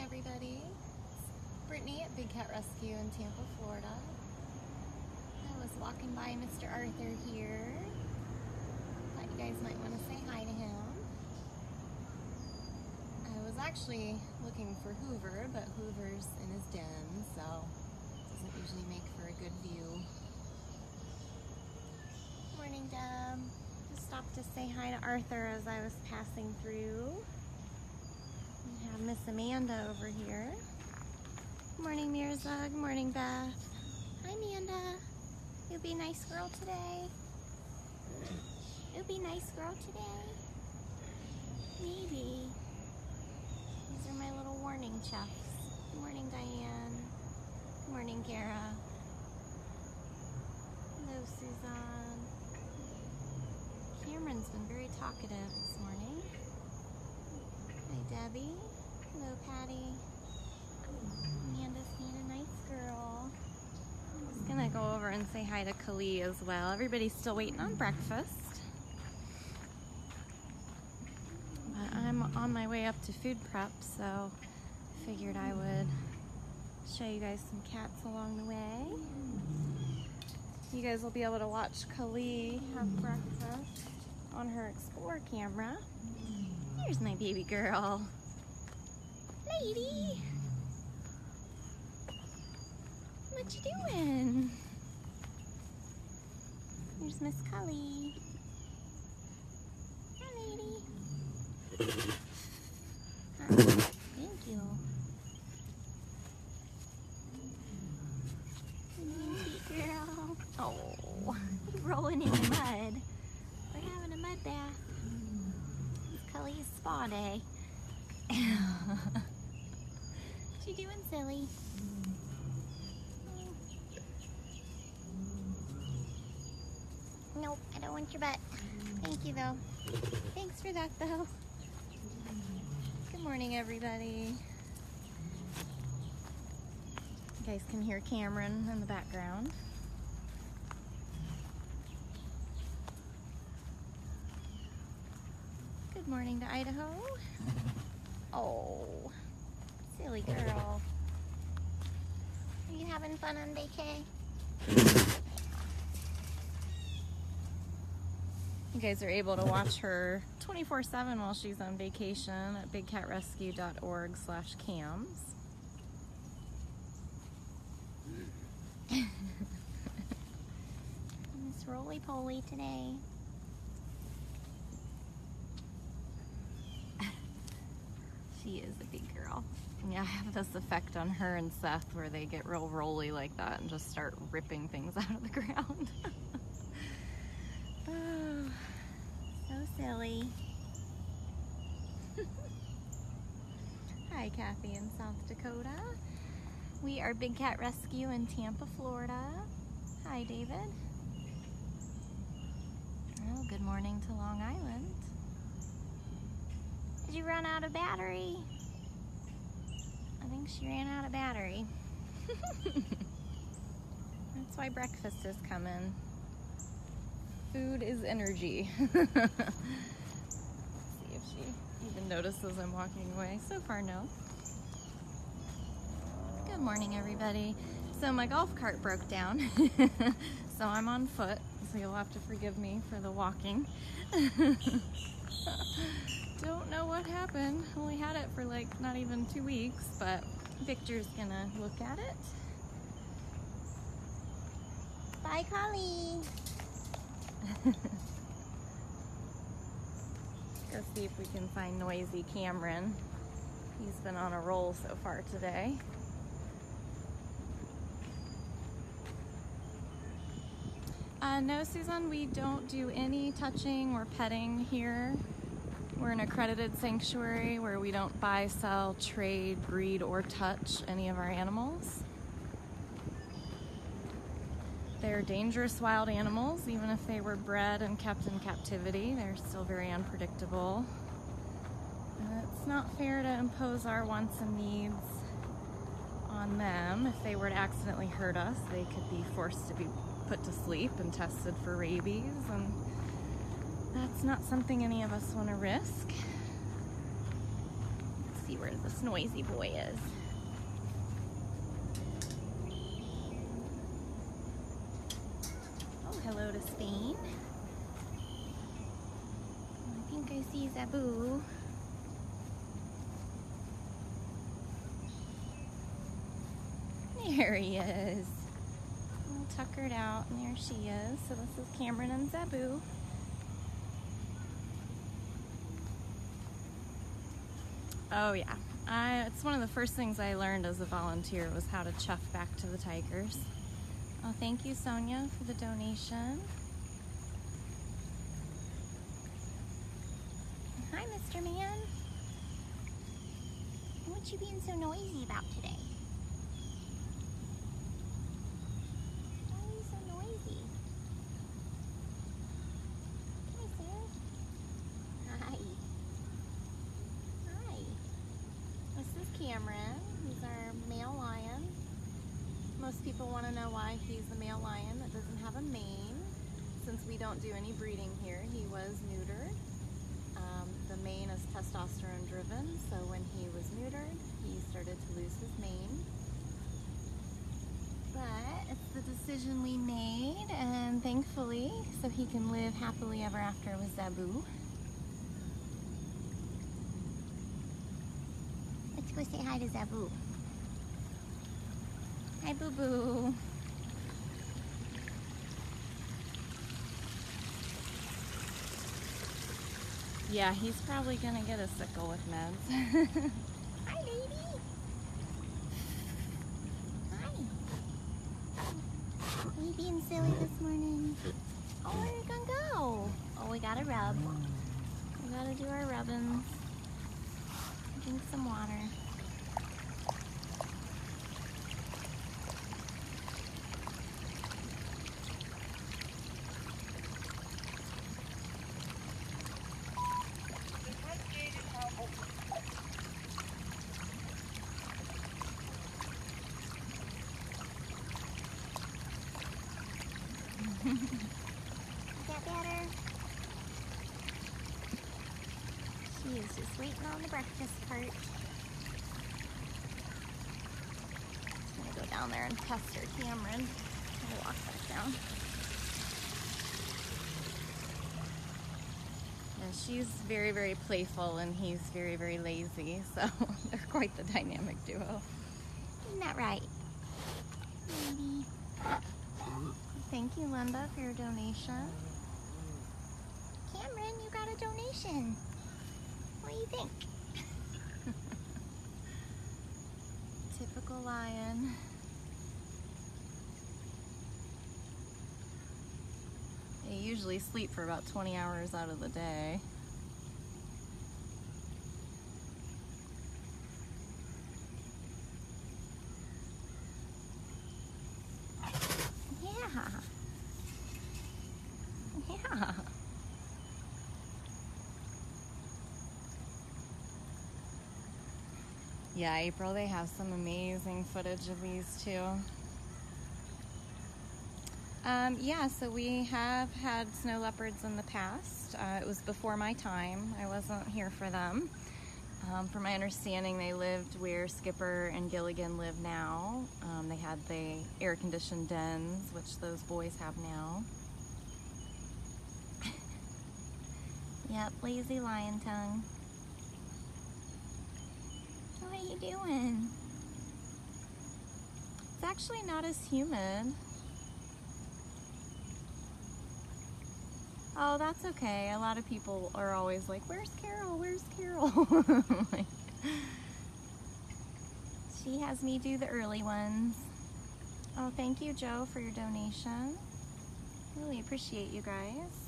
everybody. It's Brittany at Big Cat Rescue in Tampa, Florida. I was walking by Mr. Arthur here. Thought you guys might want to say hi to him. I was actually looking for Hoover, but Hoover's in his den, so doesn't usually make for a good view. Morning, Deb. Just stopped to say hi to Arthur as I was passing through. We have Miss Amanda over here. Good morning, Mirza. Good morning, Beth. Hi, Amanda. You'll be a nice girl today. You'll be a nice girl today. Maybe. These are my little warning chuffs. Good morning, Diane. Good morning, Kara. Hello, Suzanne. Cameron's been very talkative this morning. Hi, Debbie. Hello, Patty. Amanda's being a nice girl. I'm just gonna go over and say hi to Kali as well. Everybody's still waiting on breakfast. But I'm on my way up to food prep, so I figured I would show you guys some cats along the way. You guys will be able to watch Kali have breakfast on her Explore camera. Here's my baby girl. Lady! What you doing? Here's Miss Kali. Hi, lady. Hi. Thank you. Baby girl. Oh, you're rolling in the mud. We're having a mud bath. It's Kali's spa day. What you doing, silly? Nope, I don't want your butt. Thank you, though. Thanks for that, though. Good morning, everybody. You guys can hear Cameron in the background. Good morning to Idaho. Oh, silly girl. Are you having fun on vacay? You guys are able to watch her 24/7 while she's on vacation at bigcatrescue.org/cams. Miss Roly-Poly today. She is a big girl. Yeah, I have this effect on her and Seth where they get real roly like that and just start ripping things out of the ground. Oh, so silly. Hi, Kathy in South Dakota. We are Big Cat Rescue in Tampa, Florida. Hi, David. Oh, good morning to Long Island. Did you run out of battery? I think she ran out of battery. That's why breakfast is coming. Food is energy. Let's see if she even notices I'm walking away. So far, no. Good morning, everybody. So my golf cart broke down. So I'm on foot, so you'll have to forgive me for the walking. Don't know what happened. Only had it for like not even 2 weeks, but Victor's gonna look at it. Bye, Kali. Go see if we can find noisy Cameron. He's been on a roll so far today. No, Susan, we don't do any touching or petting here. We're an accredited sanctuary where we don't buy, sell, trade, breed, or touch any of our animals. They're dangerous wild animals. Even if they were bred and kept in captivity, they're still very unpredictable. It's not fair to impose our wants and needs on them. If they were to accidentally hurt us, they could be forced to be put to sleep and tested for rabies, and that's not something any of us want to risk. see where this noisy boy is. Oh, hello to Spain. I think I see Zabu. There he is. All tuckered out, and there she is. So this is Cameron and Zabu. Oh yeah, it's one of the first things I learned as a volunteer was how to chuff back to the tigers. Oh, thank you, Sonia, for the donation. Hi, Mr. Man. What you being so noisy about today? Why are you so noisy? Hi, Seth. Hi. Hi. This is Cameron. He's our male lion. Most people want to know why he's the male lion that doesn't have a mane. Since we don't do any breeding here, he was neutered. The mane is testosterone driven, so when he was neutered, he started to lose his mane. But it's the decision we made, and thankfully, so he can live happily ever after with Zabu. Let's go say hi to Zabu. Hi, Boo Boo. Yeah, he's probably gonna get a sickle with meds. Hi, lady. Hi. Are you being silly this morning? Oh, where are you gonna go? Oh, we gotta rub. We gotta do our rubbings. Drink some water. Is that better? She is just waiting on the breakfast part. I'm gonna go down there and test her, Cameron. I'll walk back down. Yeah, she's very, very playful and he's very, very lazy, so they're quite the dynamic duo. Isn't that right? Maybe. Thank you, Linda, for your donation. Cameron, you got a donation. What do you think? Typical lion. They usually sleep for about 20 hours out of the day. Yeah. Yeah, April, they have some amazing footage of these too. Yeah, so we have had snow leopards in the past. It was before my time. I wasn't here for them. From my understanding, they lived where Skipper and Gilligan live now. They had the air-conditioned dens, which those boys have now. Yep, lazy lion tongue. What are you doing? It's actually not as humid. Oh, that's okay. A lot of people are always like, where's Carol? Where's Carol? Like, she has me do the early ones. Oh, thank you, Joe, for your donation. Really appreciate you guys.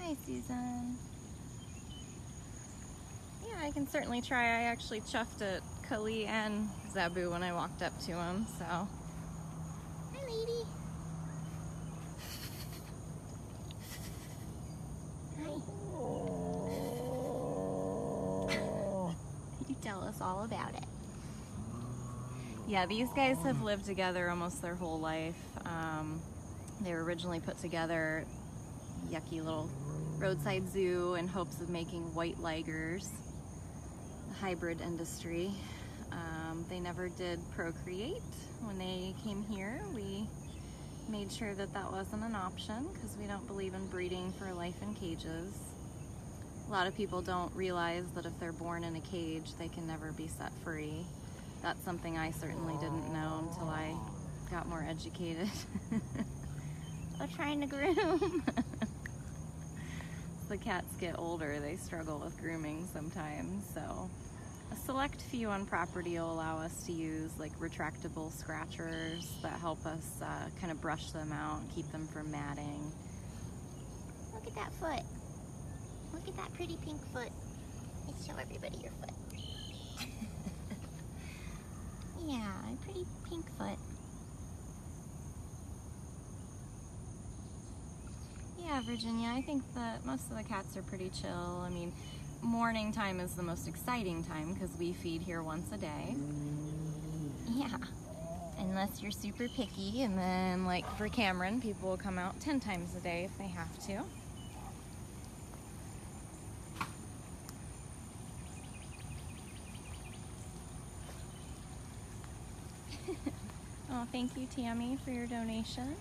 Hi, Susan. Yeah, I can certainly try. I actually chuffed at Kali and Zabu when I walked up to him, so. Hi, lady. Hi. You tell us all about it. Yeah, these guys have lived together almost their whole life. They were originally put together yucky little roadside zoo in hopes of making white ligers, the hybrid industry. They never did procreate when they came here. We made sure that that wasn't an option because we don't believe in breeding for life in cages. A lot of people don't realize that if they're born in a cage, they can never be set free. That's something I certainly didn't know until I got more educated. I'm trying to groom. As the cats get older, they struggle with grooming sometimes, so a select few on property will allow us to use like retractable scratchers that help us kind of brush them out and keep them from matting. Look at that foot. Look at that pretty pink foot. Let's show everybody your foot. Yeah, a pretty pink foot. Yeah, Virginia, I think that most of the cats are pretty chill. I mean, morning time is the most exciting time because we feed here once a day. Yeah, Unless you're super picky, and then like for Cameron, people will come out 10 times a day if they have to. Oh, thank you, Tammy, for your donation.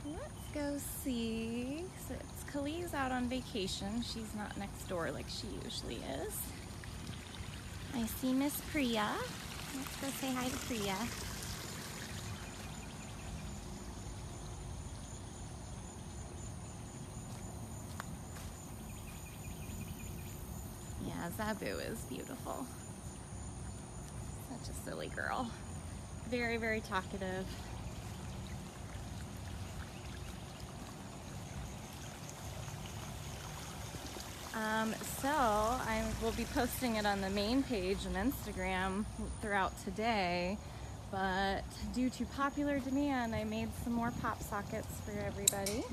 Let's go see. So it's Khalid's out on vacation. She's not next door like she usually is. I see Miss Priya. Let's go say hi to Priya. Yeah, Zabu is beautiful. Such a silly girl. Very, very talkative. So I will be posting it on the main page on Instagram throughout today, but due to popular demand, I made some more pop sockets for everybody.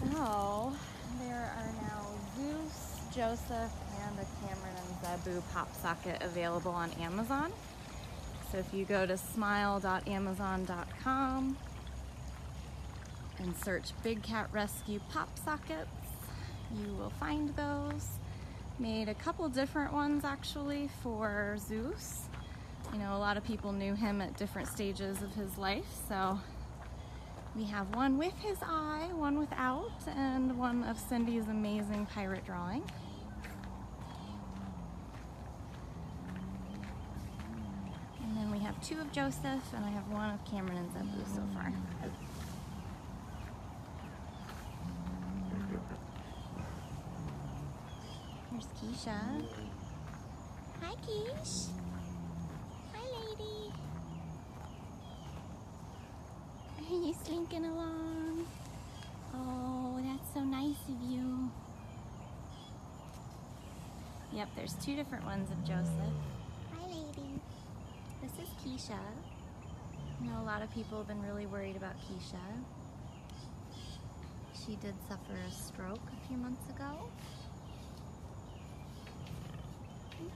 So there are now Zeus, Joseph, and a Cameron and Zabu pop socket available on Amazon. So if you go to smile.amazon.com and search Big Cat Rescue pop sockets, you will find those. Made a couple different ones actually for Zeus. You know, a lot of people knew him at different stages of his life, so we have one with his eye, one without, and one of Cindy's amazing pirate drawing. And then we have two of Joseph, and I have one of Cameron and Zabu so far. Here's Keisha. Hi, Keish. Hi, lady. Are you slinking along? Oh, that's so nice of you. Yep, there's two different ones of Joseph. Hi, lady. This is Keisha. I know a lot of people have been really worried about Keisha. She did suffer a stroke a few months ago.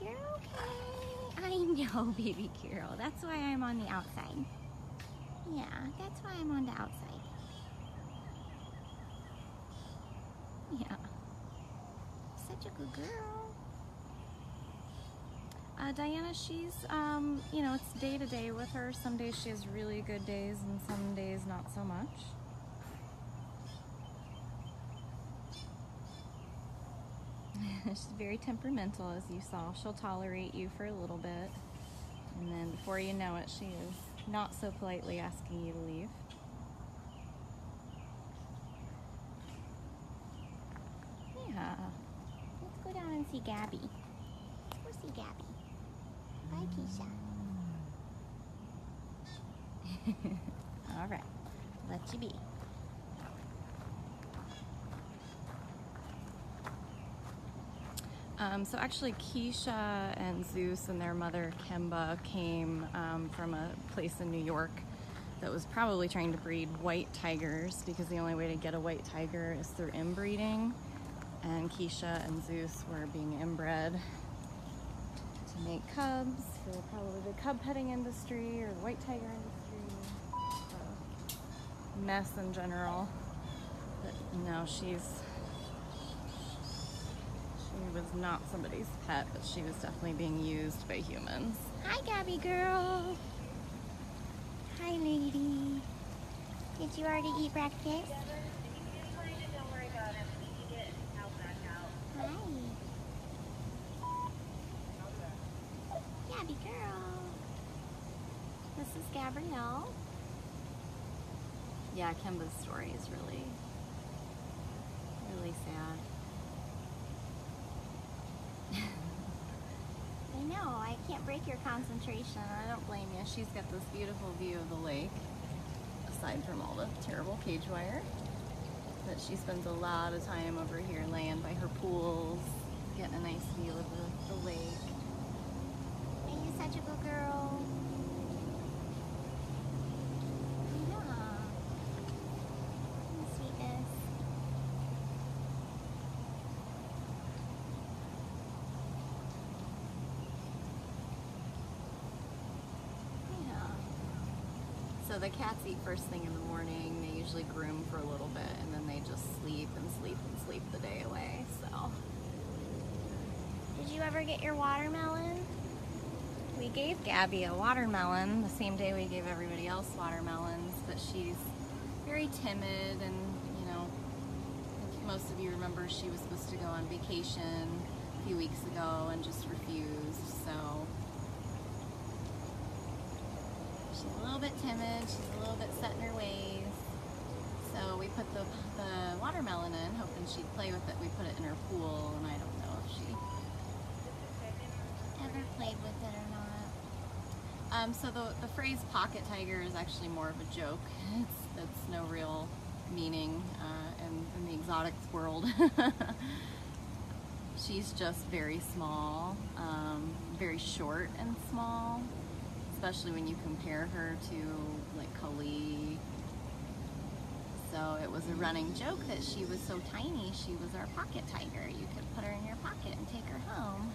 You're okay. I know, baby Carol. That's why I'm on the outside. Yeah, that's why I'm on the outside. Yeah. Such a good girl. Diana, she's, you know, it's day to day with her. Some days she has really good days and some days not so much. She's very temperamental, as you saw. She'll tolerate you for a little bit, and then before you know it, she is not so politely asking you to leave. Yeah. Let's go down and see Gabby. Let's go see Gabby. Bye, Keisha. All right. Let you be. So actually Keisha and Zeus and their mother Kemba came from a place in New York that was probably trying to breed white tigers because the only way to get a white tiger is through inbreeding, and Keisha and Zeus were being inbred to make cubs for probably the cub petting industry or the white tiger industry. So mess in general. But no, she was not somebody's pet, but she was definitely being used by humans. Hi, Gabby girl. Hi, lady. Did you already eat breakfast? Yeah, don't worry about it. When you get out, back out. Hi. Gabby girl. This is Gabrielle. Yeah, Kemba's story is really, really sad. I know, I can't break your concentration. I don't blame you. She's got this beautiful view of the lake, aside from all the terrible cage wire. But she spends a lot of time over here laying by her pools, getting a nice view of the lake. Are you such a good girl? Yeah. Sweetness. Yeah. So the cats eat first thing in the morning. They usually groom for a little bit, and then they just sleep and sleep and sleep the day away. So Did you ever get your watermelon? we gave Gabby a watermelon the same day we gave everybody else watermelons, but she's very timid, and you know, I think most of you remember she was supposed to go on vacation a few weeks ago and just refused. So she's a little bit timid, she's a little bit set in her ways. So we put the watermelon in, hoping she'd play with it. We put it in her pool, and I don't know if she Ever played with it or not? so the phrase pocket tiger is actually more of a joke. It's no real meaning in the exotics world. She's just very small, very short and small, especially when you compare her to like Kali. So it was a running joke that she was so tiny, she was our pocket tiger. You could put her in your pocket and take her home,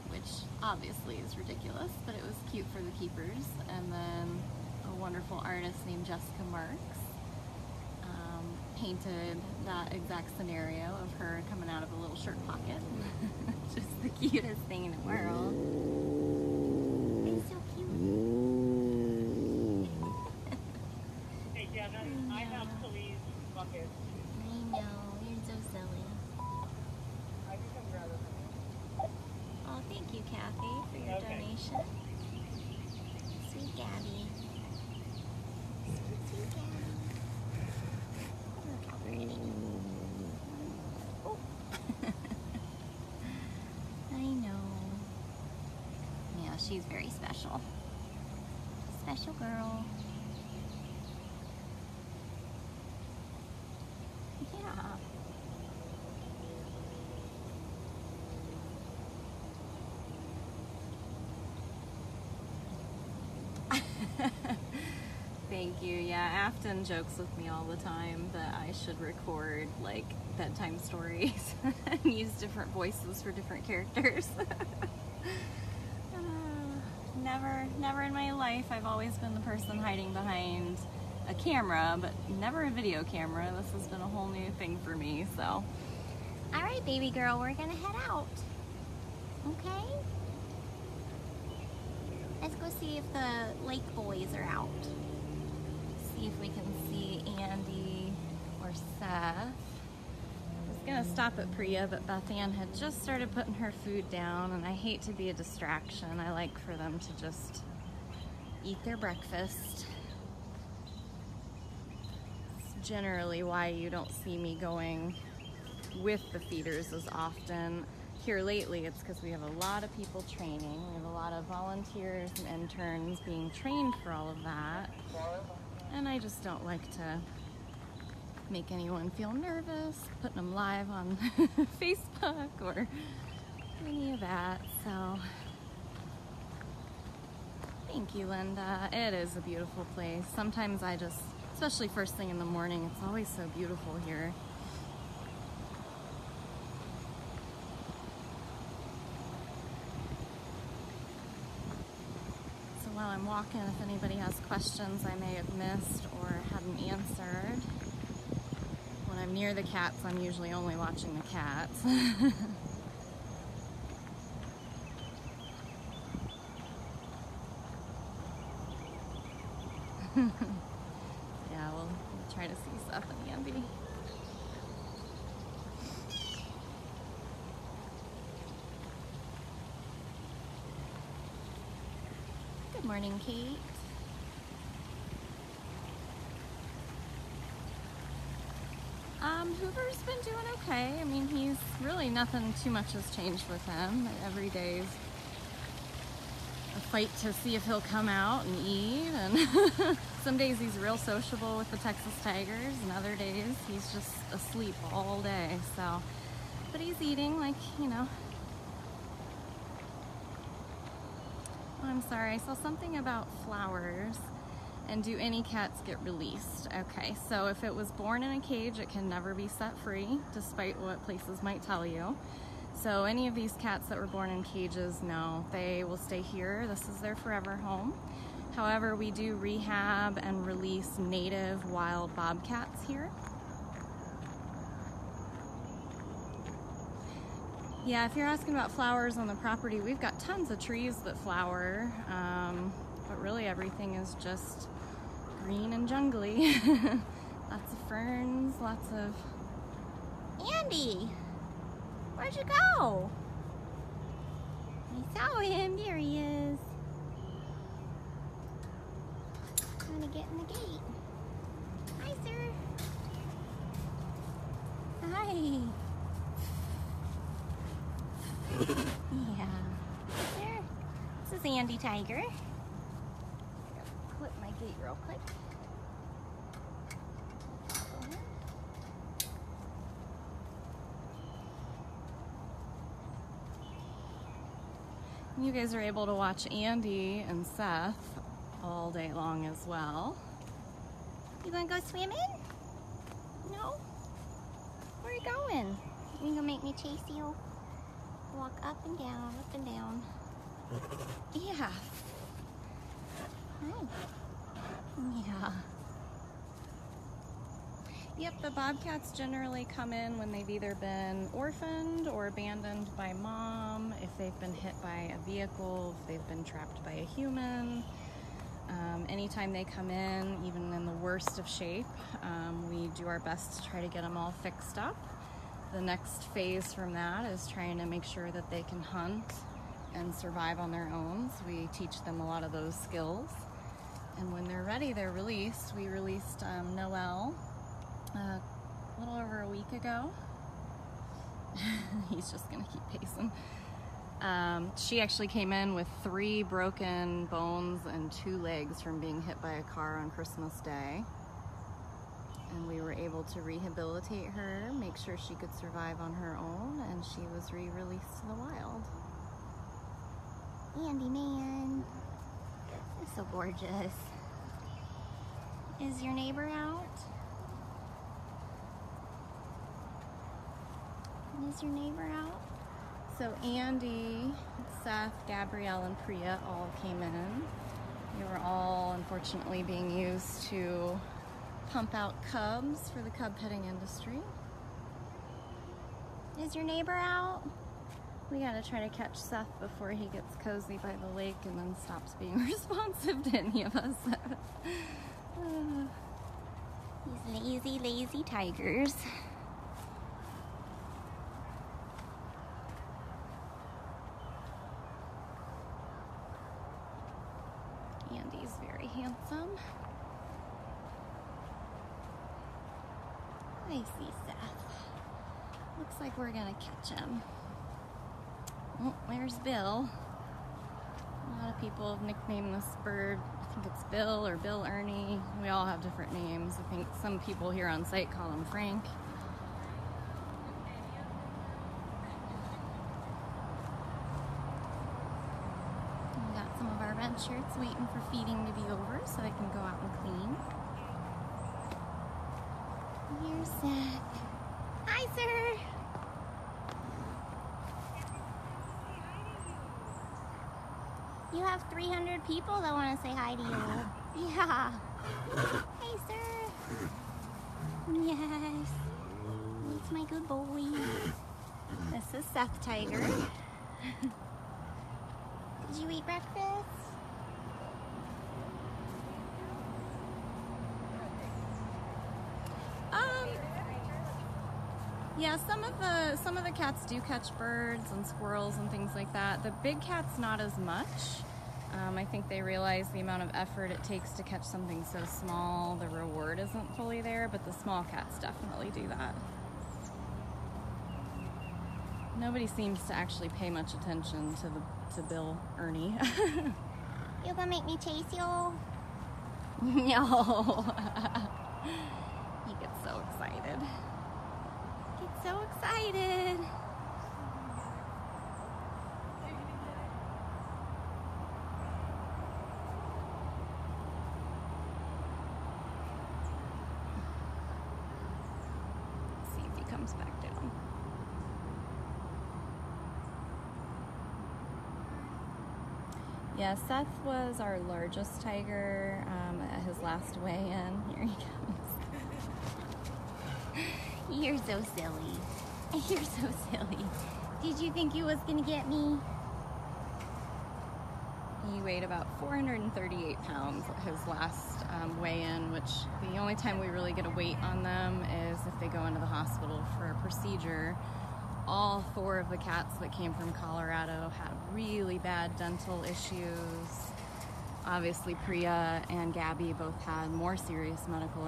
which obviously is ridiculous, but it was cute for the keepers. And then a wonderful artist named Jessica Marks painted that exact scenario of her coming out of a little shirt pocket. Just the cutest thing in the world. It's so cute. Hey, Devin, I have Khalid's bucket. I know, you're so silly. I can come grab it. Oh, thank you, Kathy, for your Okay. donation. Sweet Gabby. Sweet Gabby. Look how pretty. Oh. I know. Yeah, she's very special. Special girl. Yeah. Thank you. Yeah, Afton jokes with me all the time that I should record like bedtime stories and use different voices for different characters. Never in my life. I've always been the person hiding behind a camera, but never a video camera. This has been a whole new thing for me, so. All right, baby girl, we're gonna head out. Okay? Let's go see if the lake boys are out. See if we can see Andy or Seth. I was gonna stop at Priya, but Beth Ann had just started putting her food down, and I hate to be a distraction. I like for them to just eat their breakfast. It's generally why you don't see me going with the feeders as often. Here lately, it's because we have a lot of people training. We have a lot of volunteers and interns being trained for all of that. And I just don't like to make anyone feel nervous, putting them live on Facebook or any of that. So, thank you, Linda. It is a beautiful place. Sometimes I just, especially first thing in the morning, it's always so beautiful here. So while I'm walking, if anybody has questions I may have missed or had hadn't answered. When I'm near the cats, I'm usually only watching the cats. Yeah, we'll try to see Seth and Andy. Good morning, Kate. Hoover's been doing okay. I mean, he's really nothing too much has changed with him. Every day's a fight to see if he'll come out and eat, and some days he's real sociable with the Texas Tigers, and other days he's just asleep all day. So, but he's eating, like, you know. Oh, I'm sorry, I saw something about flowers. And do any cats get released? Okay, so if it was born in a cage, it can never be set free, despite what places might tell you. So any of these cats that were born in cages, no, they will stay here. This is their forever home. However, we do rehab and release native wild bobcats here. Yeah, if you're asking about flowers on the property, we've got tons of trees that flower, but really everything is just green and jungly. Lots of ferns, lots of... Andy! Where'd you go? I saw him. There he is. Trying to get in the gate. Hi, sir. Hi. Yeah. There. This is Andy Tiger. Clip my gate real quick. You guys are able to watch Andy and Seth all day long as well. You gonna go swimming? No? Where are you going? You gonna make me chase you? Walk up and down, up and down. Yeah. Hi. Yeah. Yep, the bobcats generally come in when they've either been orphaned or abandoned by mom, if they've been hit by a vehicle, if they've been trapped by a human. Anytime they come in, even in the worst of shape, we do our best to try to get them all fixed up. The next phase from that is trying to make sure that they can hunt and survive on their own. So we teach them a lot of those skills. And when they're ready, they're released. We released Noel a little over a week ago. He's just gonna keep pacing. She actually came in with 3 broken bones and 2 legs from being hit by a car on Christmas Day. And we were able to rehabilitate her, make sure she could survive on her own, and she was re-released to the wild. Andy, man. You're so gorgeous. Is your neighbor out? Is your neighbor out? So Andy, Seth, Gabrielle, and Priya all came in. They were all unfortunately being used to pump out cubs for the cub petting industry. Is your neighbor out? We gotta try to catch Seth before he gets cozy by the lake and then stops being responsive to any of us. These lazy, lazy tigers. Andy's very handsome. I see Seth. Looks like we're gonna catch him. Oh, there's Bill. A lot of people have nicknamed this bird. I think it's Bill or Bill Ernie. We all have different names. I think some people here on site call him Frank. We got some of our red shirts waiting for feeding to be over so they can go out and clean. Here's Seth. Hi, sir. You have 300 people that want to say hi to you. Yeah. Hey, sir. good boy. This is Seth Tiger. Did you eat breakfast? Yeah, some of the cats do catch birds and squirrels and things like that. The big cats not as much. I think they realize the amount of effort it takes to catch something so small. The reward isn't fully there, but the small cats definitely do that. Nobody seems to actually pay much attention to Bill Ernie. You gonna make me chase you? No. He gets so excited. Get so excited. Let's see if he comes back down. Yeah, Seth was our largest tiger at his last weigh-in. Here he comes. You're so silly. You're so silly. Did you think you was gonna get me? He weighed about 438 pounds at his last weigh-in, which the only time we really get a weight on them is if they go into the hospital for a procedure. All 4 of the cats that came from Colorado had really bad dental issues. Obviously, Priya and Gabby both had more serious medical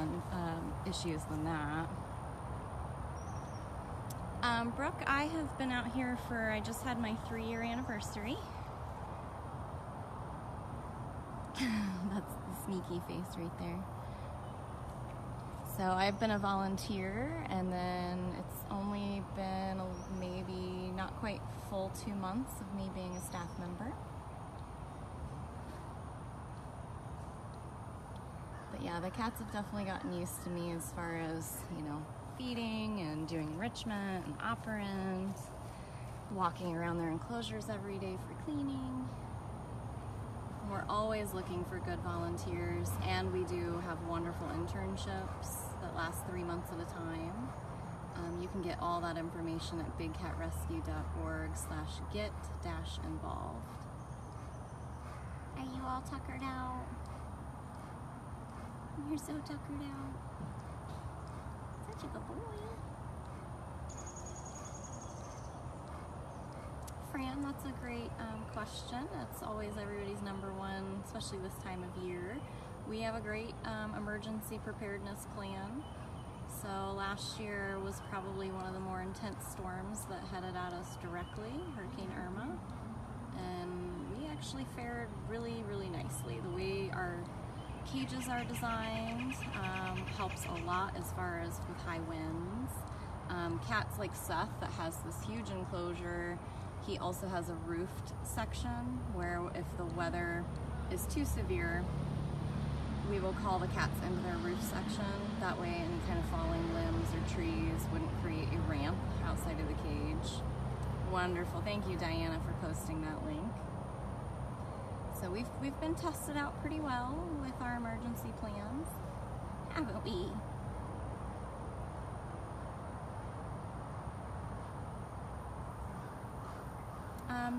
issues than that. Brooke, I have been out here I just had my 3-year anniversary. That's the sneaky face right there. So I've been a volunteer, and then it's only been maybe not quite full 2 months of me being a staff member. But yeah, the cats have definitely gotten used to me as far as, you know, feeding and doing enrichment and operant, walking around their enclosures every day for cleaning. We're always looking for good volunteers, and we do have wonderful internships that last 3 months at a time. You can get all that information at bigcatrescue.org/get-involved. Are you all tuckered out? You're so tuckered out. Such a good boy. Fran, that's a great question. It's always everybody's number one, especially this time of year. We have a great emergency preparedness plan. So last year was probably one of the more intense storms that headed at us directly, Hurricane Irma. And we actually fared really, really nicely. The way our cages are designed helps a lot as far as with high winds. Cats like Seth that has this huge enclosure, he also has a roofed section where if the weather is too severe, we will call the cats into their roof section. That way any kind of falling limbs or trees wouldn't create a ramp outside of the cage. Wonderful. Thank you, Diana, for posting that link. So we've been tested out pretty well with our emergency plans, haven't we?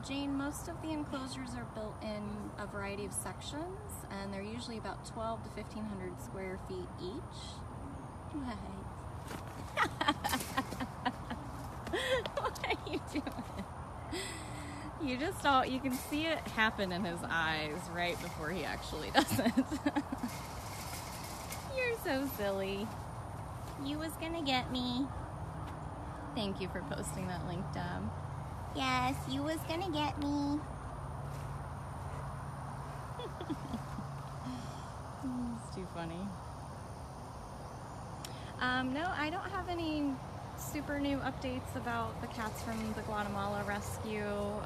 Jane, most of the enclosures are built in a variety of sections, and they're usually about 12 to 1,500 square feet each. What? What are you doing? You can see it happen in his eyes right before he actually does it. You're so silly. You was gonna get me. Thank you for posting that link, Deb. Yes, you was gonna get me. It's too funny. No, I don't have any super new updates about the cats from the Guatemala rescue.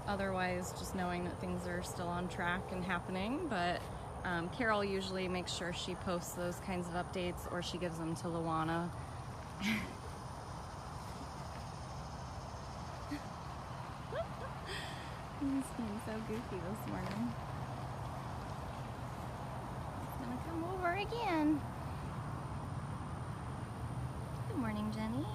Otherwise, just knowing that things are still on track and happening. But Carol usually makes sure she posts those kinds of updates, or she gives them to Luana. He's being so goofy this morning. He's gonna come over again. Good morning, Jenny.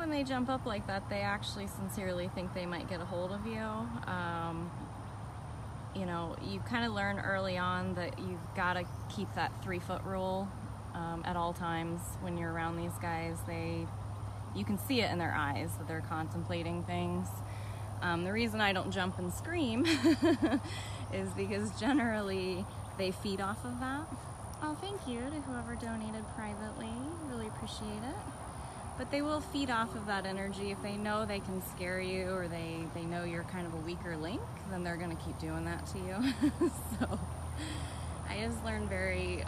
when they jump up like that, they actually sincerely think they might get a hold of you. You know, you kind of learn early on that you've got to keep that 3-foot rule at all times when you're around these guys. You can see it in their eyes that they're contemplating things. The reason I don't jump and scream is because generally they feed off of that. Oh, thank you to whoever donated privately. Really appreciate it. But they will feed off of that energy. If they know they can scare you, or they know you're kind of a weaker link, then they're gonna keep doing that to you. So I just learned very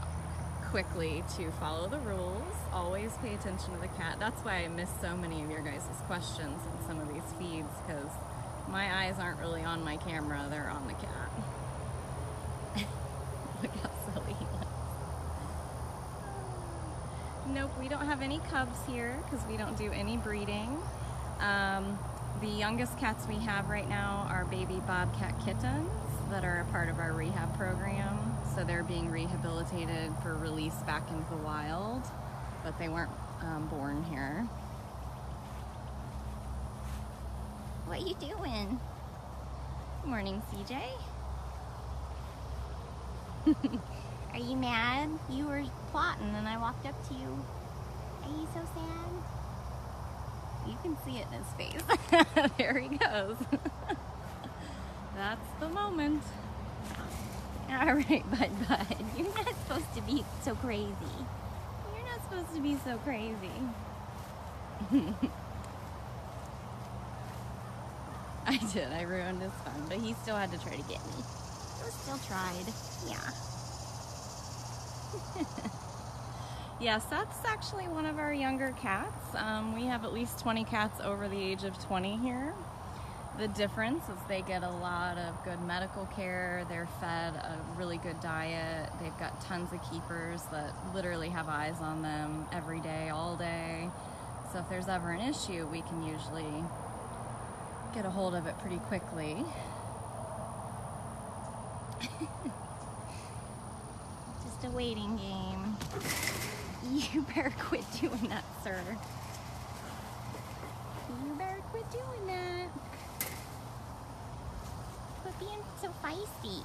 quickly to follow the rules, always pay attention to the cat. That's why I miss so many of your guys' questions in some of these feeds, because my eyes aren't really on my camera, they're on the cat. Look how silly he looks. Nope, we don't have any cubs here because we don't do any breeding. The youngest cats we have right now are baby bobcat kittens that are a part of our rehab program. So they're being rehabilitated for release back into the wild, but they weren't born here. What you doing? Good morning, CJ. Are you mad? You were plotting and I walked up to you. Are you so sad? You can see it in his face. There he goes. That's the moment. All right, bud. You're not supposed to be so crazy. You're not supposed to be so crazy. I did. I ruined his fun, but he still had to try to get me. You still tried. Yeah. Yeah, Seth's actually one of our younger cats. We have at least 20 cats over the age of 20 here. The difference is they get a lot of good medical care. They're fed a really good diet. They've got tons of keepers that literally have eyes on them every day, all day. So if there's ever an issue, we can usually get a hold of it pretty quickly. Just a waiting game. You better quit doing that, sir. You better quit doing that. Quit being so feisty.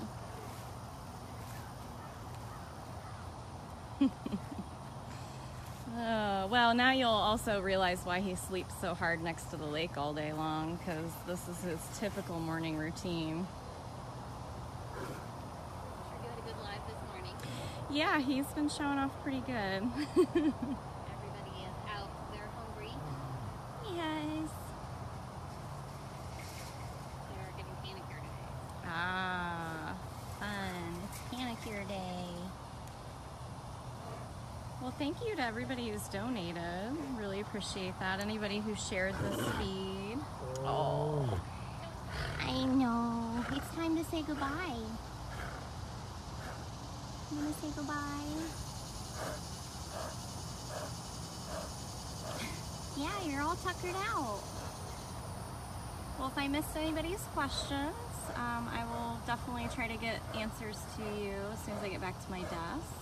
Well, now you'll also realize why he sleeps so hard next to the lake all day long, because this is his typical morning routine. Sure doing a good live this morning. Yeah, he's been showing off pretty good. Everybody is out. They're hungry. Yes. They're getting manicure today. Ah, fun. It's manicure day. Well, thank you to everybody who's donated. Really appreciate that. Anybody who shared this feed. Oh. I know. It's time to say goodbye. You want to say goodbye? Yeah, you're all tuckered out. Well, if I missed anybody's questions, I will definitely try to get answers to you as soon as I get back to my desk.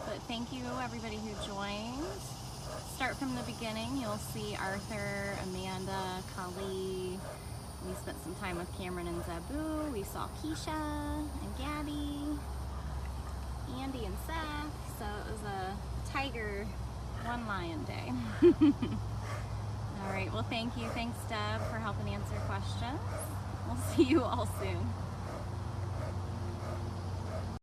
But thank you everybody who joined. Start from the beginning. You'll see Arthur, Amanda, Kali. We spent some time with Cameron and Zabu. We saw Keisha and Gabby, Andy and Seth. So it was a tiger, one lion day. All right, well thank you. Thanks Deb for helping answer questions. We'll see you all soon.